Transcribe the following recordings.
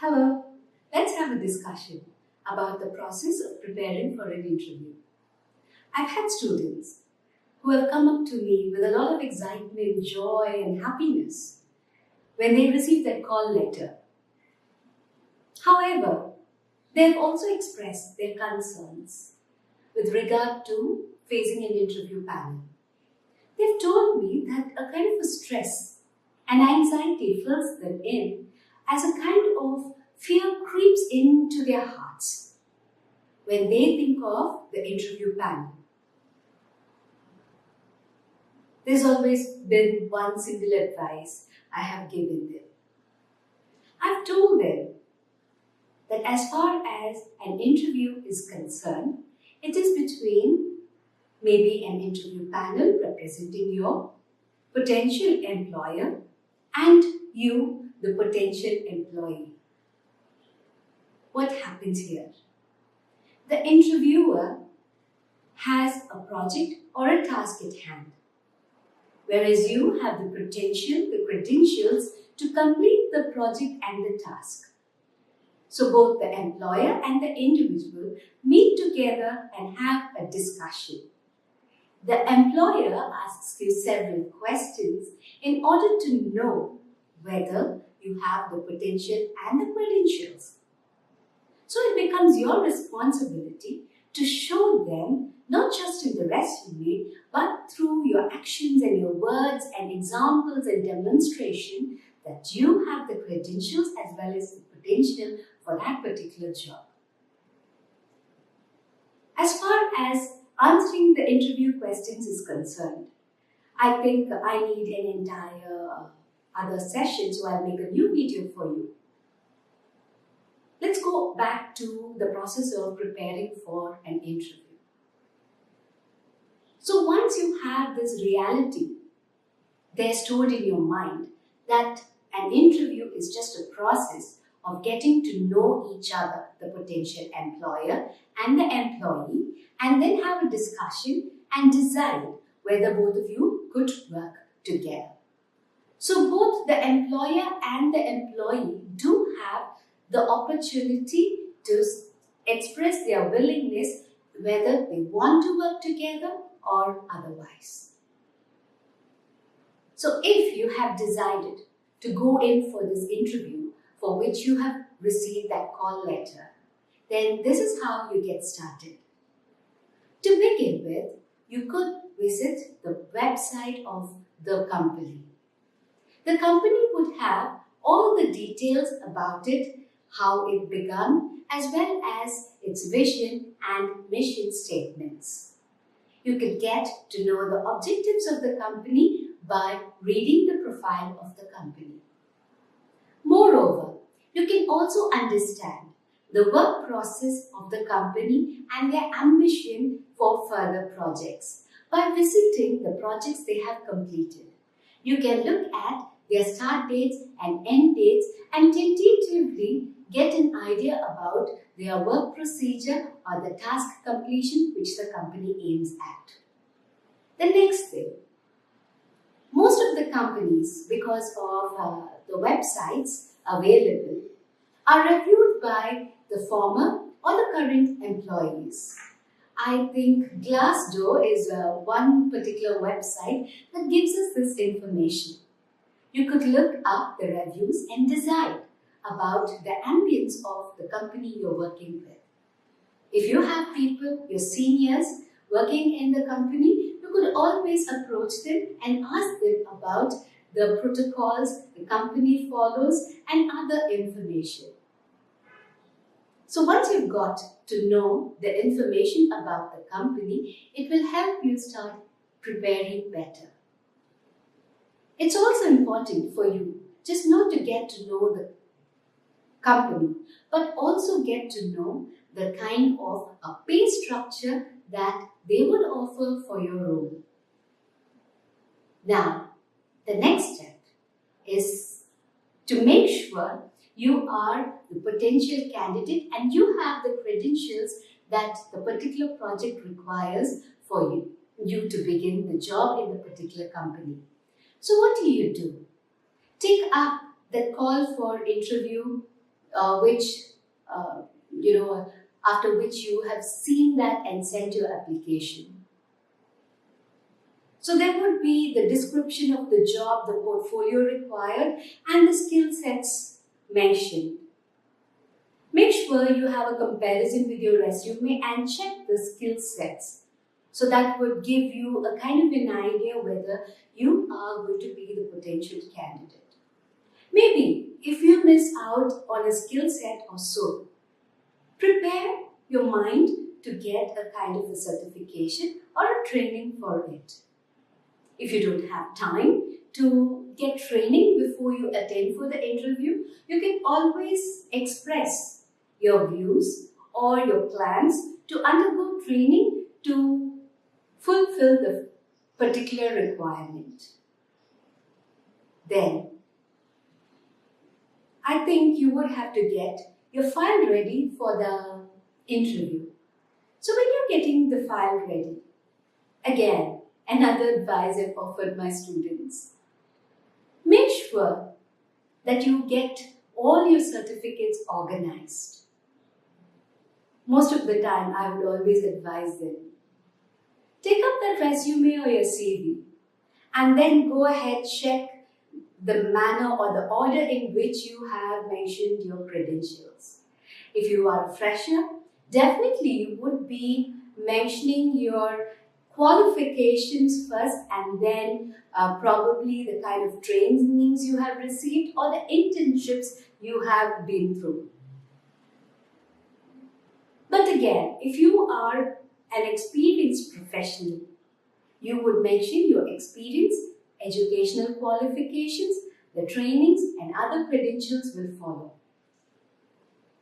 Hello, let's have a discussion about the process of preparing for an interview. I've had students who have come up to me with a lot of excitement, joy, and happiness when they received that call letter. However, they have also expressed their concerns with regard to facing an interview panel. They've told me that a kind of a stress and anxiety fills them in as a kind of fear creeps into their hearts when they think of the interview panel. There's always been one single advice I have given them. I've told them that as far as an interview is concerned, it is between maybe an interview panel representing your potential employer and you, the potential employee. What happens here? The interviewer has a project or a task at hand, whereas you have the potential, the credentials to complete the project and the task. So both the employer and the individual meet together and have a discussion. The employer asks you several questions in order to know whether you have the potential and the credentials. So it becomes your responsibility to show them, not just in the resume, but through your actions and your words and examples and demonstration that you have the credentials as well as the potential for that particular job. As far as answering the interview questions is concerned, I think I need an entire other session, so I'll make a new video for you. Let's go back to the process of preparing for an interview. So once you have this reality there stored in your mind that an interview is just a process of getting to know each other, the potential employer and the employee, and then have a discussion and decide whether both of you could work together. So both the employer and the employee do have the opportunity to express their willingness whether they want to work together or otherwise. So if you have decided to go in for this interview for which you have received that call letter, then this is how you get started. To begin with, you could visit the website of the company. The company would have all the details about it, how it began, as well as its vision and mission statements. You could get to know the objectives of the company by reading the profile of the company. Moreover, you can also understand the work process of the company and their ambition for further projects by visiting the projects they have completed. You can look at their start dates and end dates and tentatively get an idea about their work procedure or the task completion which the company aims at. The next thing, most of the companies, because of the websites available, are reviewed by the former or the current employees. I think Glassdoor is one particular website that gives us this information. You could look up the reviews and decide about the ambience of the company you're working with. If you have people, your seniors, working in the company, you could always approach them and ask them about the protocols the company follows and other information. So once you've got to know the information about the company, it will help you start preparing better. It's also important for you just not to get to know the company, but also get to know the kind of a pay structure that they would offer for your role. Now, the next step is to make sure you are the potential candidate and you have the credentials that the particular project requires for you to begin the job in the particular company. So what do? Take up the call for interview which, you know, after which you have seen that and sent your application. So there would be the description of the job, the portfolio required, and the skill sets mentioned. Make sure you have a comparison with your resume and check the skill sets. So that would give you a kind of an idea whether you are going to be the potential candidate. Maybe if you miss out on a skill set or so, prepare your mind to get a kind of a certification or a training for it. If you don't have time to get training before you attend for the interview, you can always express your views or your plans to undergo training to fulfill the particular requirement. Then, I think you would have to get your file ready for the interview. So when you're getting the file ready, again, another advice I've offered my students, make sure that you get all your certificates organized. Most of the time, I would always advise them, take up that resume or your CV and then go ahead, check the manner or the order in which you have mentioned your credentials. If you are a fresher, definitely you would be mentioning your qualifications first and then probably the kind of trainings you have received or the internships you have been through. But again, if you are an experienced professional, you would mention your experience, educational qualifications, the trainings and other credentials will follow.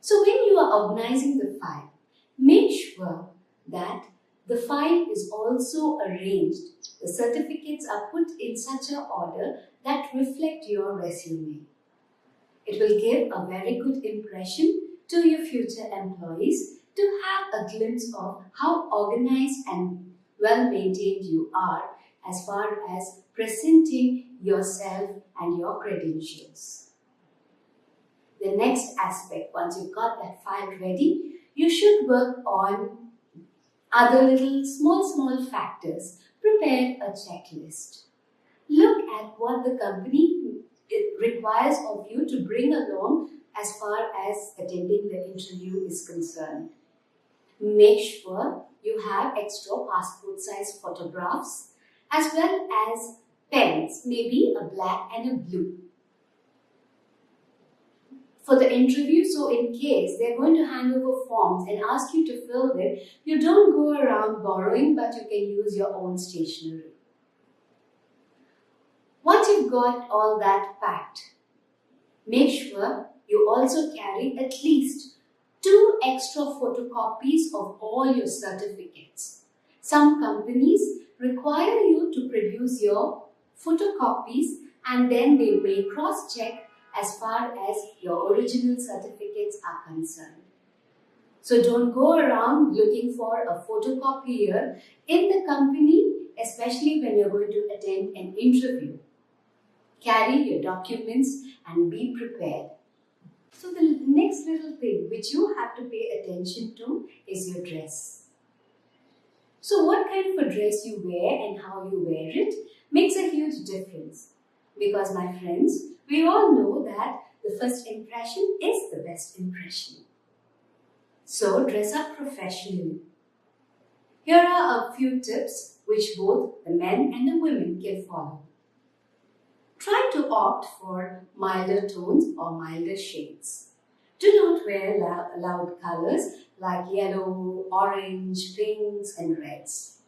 So when you are organizing the file, make sure that the file is also arranged. The certificates are put in such an order that reflect your resume. It will give a very good impression to your future employees to have a glimpse of how organized and well maintained you are as far as presenting yourself and your credentials. The next aspect, once you've got that file ready, you should work on other little small factors. Prepare a checklist. Look at what the company requires of you to bring along as far as attending the interview is concerned. Make sure you have extra passport size photographs as well as pens, maybe a black and a blue, for the interview. So in case they're going to hand over forms and ask you to fill them, you don't go around borrowing, but you can use your own stationery. Once you've got all that packed, make sure you also carry at least 2 extra photocopies of all your certificates. Some companies require you to produce your photocopies and then they may cross-check as far as your original certificates are concerned. So don't go around looking for a photocopier in the company, especially when you're going to attend an interview. Carry your documents and be prepared. So the next little thing which you have to pay attention to is your dress. So what kind of a dress you wear and how you wear it makes a huge difference. Because my friends, we all know that the first impression is the best impression. So dress up professionally. Here are a few tips which both the men and the women can follow. Try to opt for milder tones or milder shades. Do not wear loud colors like yellow, orange, pinks and reds.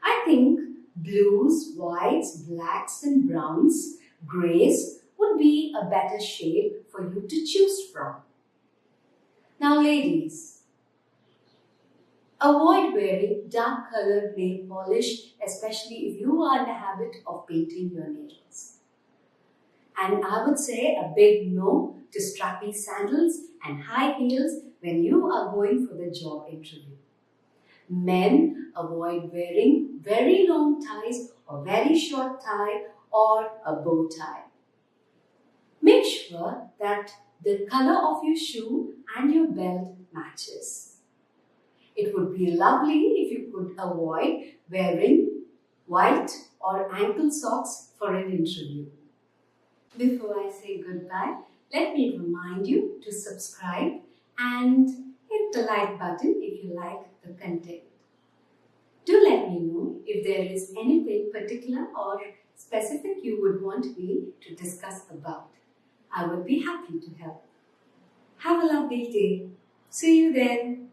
I think blues, whites, blacks and browns, greys would be a better shade for you to choose from. Now ladies, avoid wearing dark colored nail polish, especially if you are in the habit of painting your nails. And I would say a big no to strappy sandals and high heels when you are going for the job interview. Men avoid wearing very long ties or very short tie or a bow tie. Make sure that the color of your shoe and your belt matches. It would be lovely if you could avoid wearing white or ankle socks for an interview. Before I say goodbye, let me remind you to subscribe and hit the like button if you like the content. Do let me know if there is anything particular or specific you would want me to discuss about. I would be happy to help. Have a lovely day. See you then.